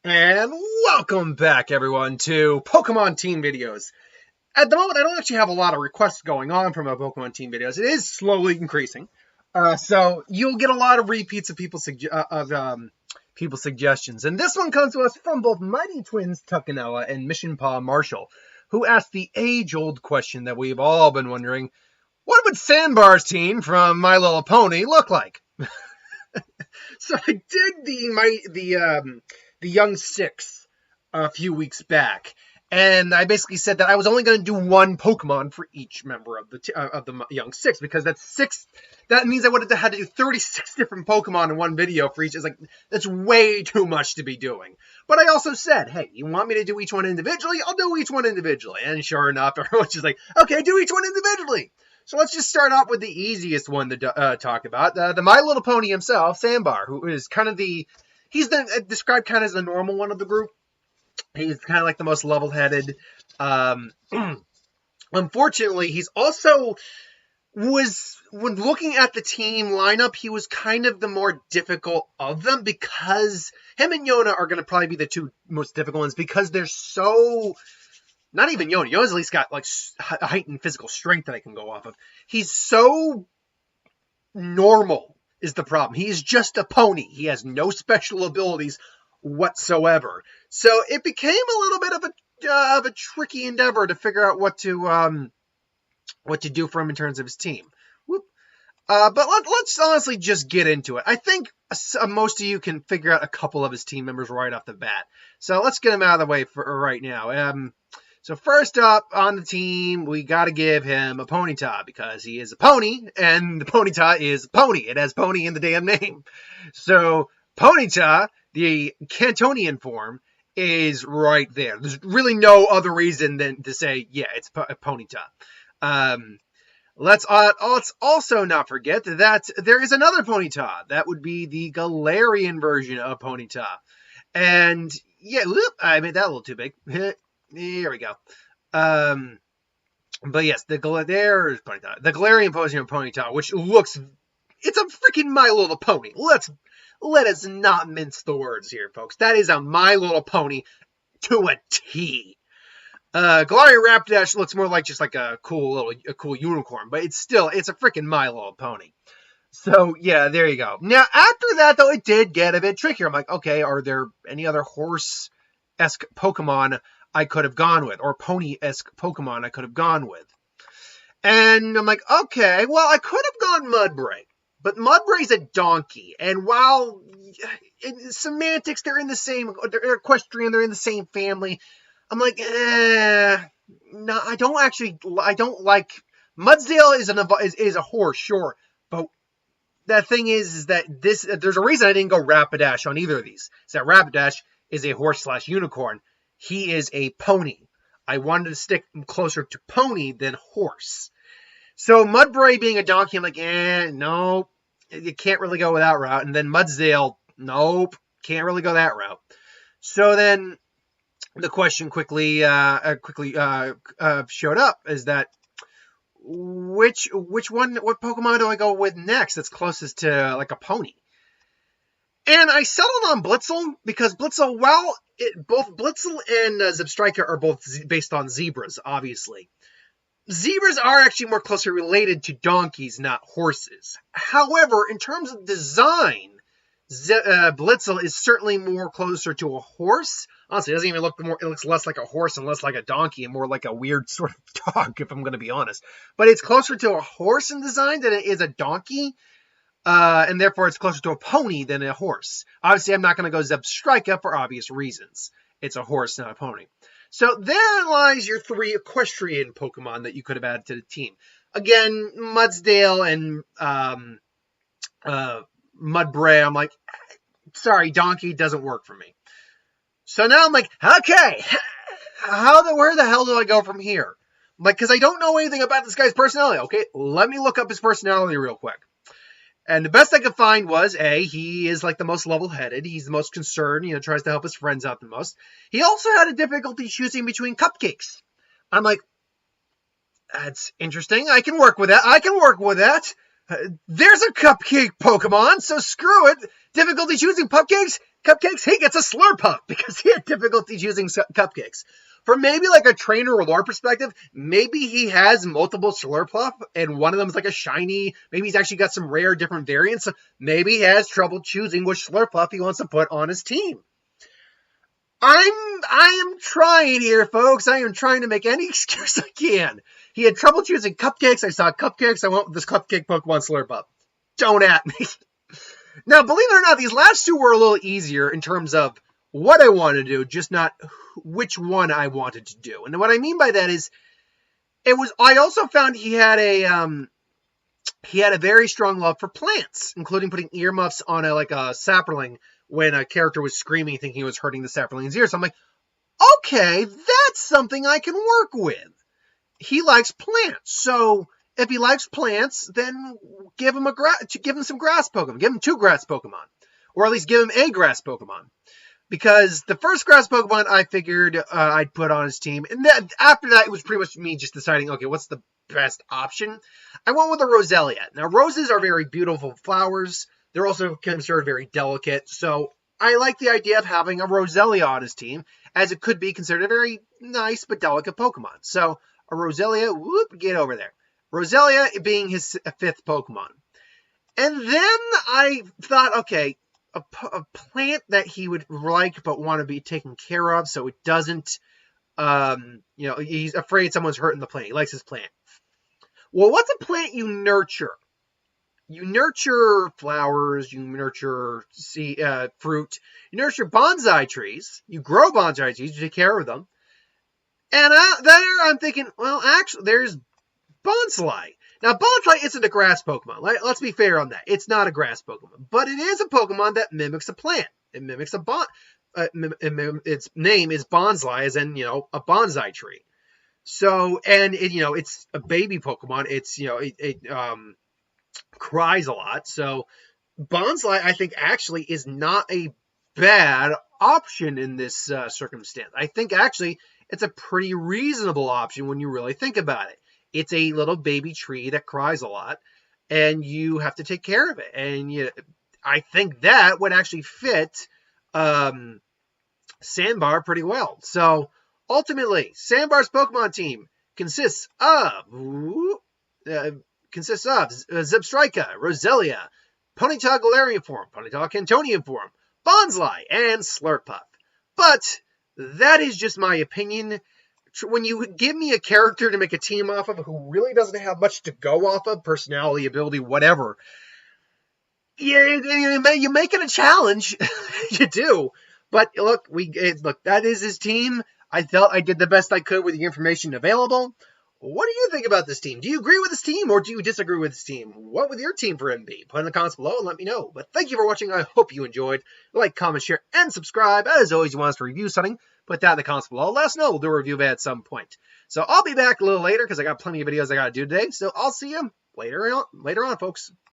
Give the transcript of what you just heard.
And welcome back, everyone, to Pokemon Team videos. At the moment, I don't actually have a lot of requests going on from my Pokemon Team videos. It is slowly increasing, so you'll get a lot of repeats of people's suggestions. And this one comes to us from both Mighty Twins Tuckanella and Mission Paw Marshall, who asked the age-old question that we've all been wondering: what would Sandbar's team from My Little Pony look like? So I did the Young Six a few weeks back, and I basically said that I was only going to do one Pokemon for each member of the Young Six, because that's six. That means I would have had to do 36 different Pokemon in one video for each. It's like, that's way too much to be doing. But I also said, hey, you want me to do each one individually? I'll do each one individually. And sure enough, everyone's just like, okay, do each one individually. So let's just start off with the easiest one to talk about. The My Little Pony himself, Sandbar, who is kind of he's described kind of as the normal one of the group. He's kind of like the most level-headed. Unfortunately, he's also when looking at the team lineup, he was kind of the more difficult of them, because him and Yona are going to probably be the two most difficult ones, because they're so... Not even Yona. Yona's at least got like a heightened physical strength that I can go off of. He's so normal is the problem. He is just a pony. He has no special abilities whatsoever. So it became a little bit of a tricky endeavor to figure out what to do for him in terms of his team. But let's honestly just get into it. I think most of you can figure out a couple of his team members right off the bat. So let's get him out of the way for right now. So first up on the team, we got to give him a Ponyta, because he is a pony, and the Ponyta is pony. It has pony in the damn name. So Ponyta, the Cantonian form, is right there. There's really no other reason than to say, yeah, it's a Ponyta. Let's also not forget that there is another Ponyta. That would be the Galarian version of Ponyta. And yeah, I made that a little too big. Here we go. But yes, there's Ponyta. The Galarian version of Ponyta, which looks... It's a freaking My Little Pony. Let us not mince the words here, folks. That is a My Little Pony to a T. Galarian Rapidash looks more like just like a cool unicorn, but it's a freaking My Little Pony. So yeah, there you go. Now after that though, it did get a bit trickier. I'm like, okay, are there any other horse-esque Pokemon I could have gone with, or pony-esque Pokemon I could have gone with? And I'm like, okay, well, I could have gone Mudbray, but Mudbray's a donkey, and while in semantics they're equestrian, they're in the same family, I'm like, no, I don't like... Mudsdale is a horse, sure, but the thing is that there's a reason I didn't go Rapidash on either of these. Is that Rapidash is a horse/unicorn. He is a pony. I wanted to stick closer to pony than horse. So Mudbray being a donkey, I'm like, nope, you can't really go with that route. And then Mudsdale, nope, can't really go that route. So then the question quickly showed up, is that what Pokemon do I go with next that's closest to like a pony? And I settled on Blitzel, because Blitzel, both Blitzel and Zebstrika are both based on zebras, obviously. Zebras are actually more closely related to donkeys, not horses. However, in terms of design, Blitzel is certainly more closer to a horse. Honestly, it doesn't even look it looks less like a horse and less like a donkey and more like a weird sort of dog, if I'm going to be honest. But it's closer to a horse in design than it is a donkey. And therefore it's closer to a pony than a horse. Obviously, I'm not going to go Zebstrika for obvious reasons. It's a horse, not a pony. So there lies your three equestrian Pokemon that you could have added to the team. Again, Mudsdale and Mudbray, I'm like, sorry, donkey doesn't work for me. So now I'm like, okay, where the hell do I go from here? Like, because I don't know anything about this guy's personality. Okay, let me look up his personality real quick. And the best I could find was, he is like the most level-headed. He's the most concerned, tries to help his friends out the most. He also had a difficulty choosing between cupcakes. I'm like, that's interesting. I can work with that. There's a cupcake Pokemon, so screw it. Difficulty choosing cupcakes? Cupcakes, he gets a Slurpuff because he had difficulty choosing Cupcakes. From maybe like a trainer or lore perspective, maybe he has multiple Slurpuff and one of them is like a shiny. Maybe he's actually got some rare different variants. Maybe he has trouble choosing which Slurpuff he wants to put on his team. I am trying here, folks. I am trying to make any excuse I can. He had trouble choosing Cupcakes. I saw Cupcakes. I went with this Cupcake Pokemon Slurpuff. Don't at me. Now, believe it or not, these last two were a little easier in terms of what I wanted to do, just not which one I wanted to do. And what I mean by that is, I also found he had a very strong love for plants, including putting earmuffs on a sapling when a character was screaming, thinking it was hurting the sapling's ear. So I'm like, okay, that's something I can work with. He likes plants, so if he likes plants, then give him some grass Pokemon. Give him 2 grass Pokemon, or at least give him a grass Pokemon. Because the first grass Pokemon I figured I'd put on his team, and then after that it was pretty much me just deciding, okay, what's the best option? I went with a Roselia. Now roses are very beautiful flowers. They're also considered very delicate, so I like the idea of having a Roselia on his team, as it could be considered a very nice but delicate Pokemon. So a Roselia, get over there. Roselia being his 5th Pokemon. And then I thought, okay, a plant that he would like but want to be taken care of so it doesn't, he's afraid someone's hurting the plant. He likes his plant. Well, what's a plant you nurture? You nurture flowers, you nurture fruit, you nurture bonsai trees, you grow bonsai trees, you take care of them. And there I'm thinking, well, actually, there's Bonsly. Now, Bonsly isn't a grass Pokemon. Let's be fair on that. It's not a grass Pokemon. But it is a Pokemon that mimics a plant. It mimics a its name is Bonsly, as in, a bonsai tree. So, and it's a baby Pokemon. It's, it cries a lot. So, Bonsly, I think, actually is not a bad option in this circumstance. I think, actually, it's a pretty reasonable option when you really think about it. It's a little baby tree that cries a lot, and you have to take care of it. And I think that would actually fit Sandbar pretty well. So, ultimately, Sandbar's Pokemon team consists of Zebstrika, Roselia, Ponyta Galarian form, Ponyta Cantonian form, Bonsly, and Slurpuff. But that is just my opinion. When you give me a character to make a team off of who really doesn't have much to go off of, personality, ability, whatever, you make it a challenge. You do. But look, that is his team. I felt I did the best I could with the information available. What do you think about this team? Do you agree with this team or do you disagree with this team? What was your team for MB? Put in the comments below and let me know. But thank you for watching. I hope you enjoyed. Like, comment, share, and subscribe. As always, you want us to review something, put that in the comments below. Let us know. We'll do a review of it at some point. So I'll be back a little later because I got plenty of videos I got to do today. So I'll see you later on, folks.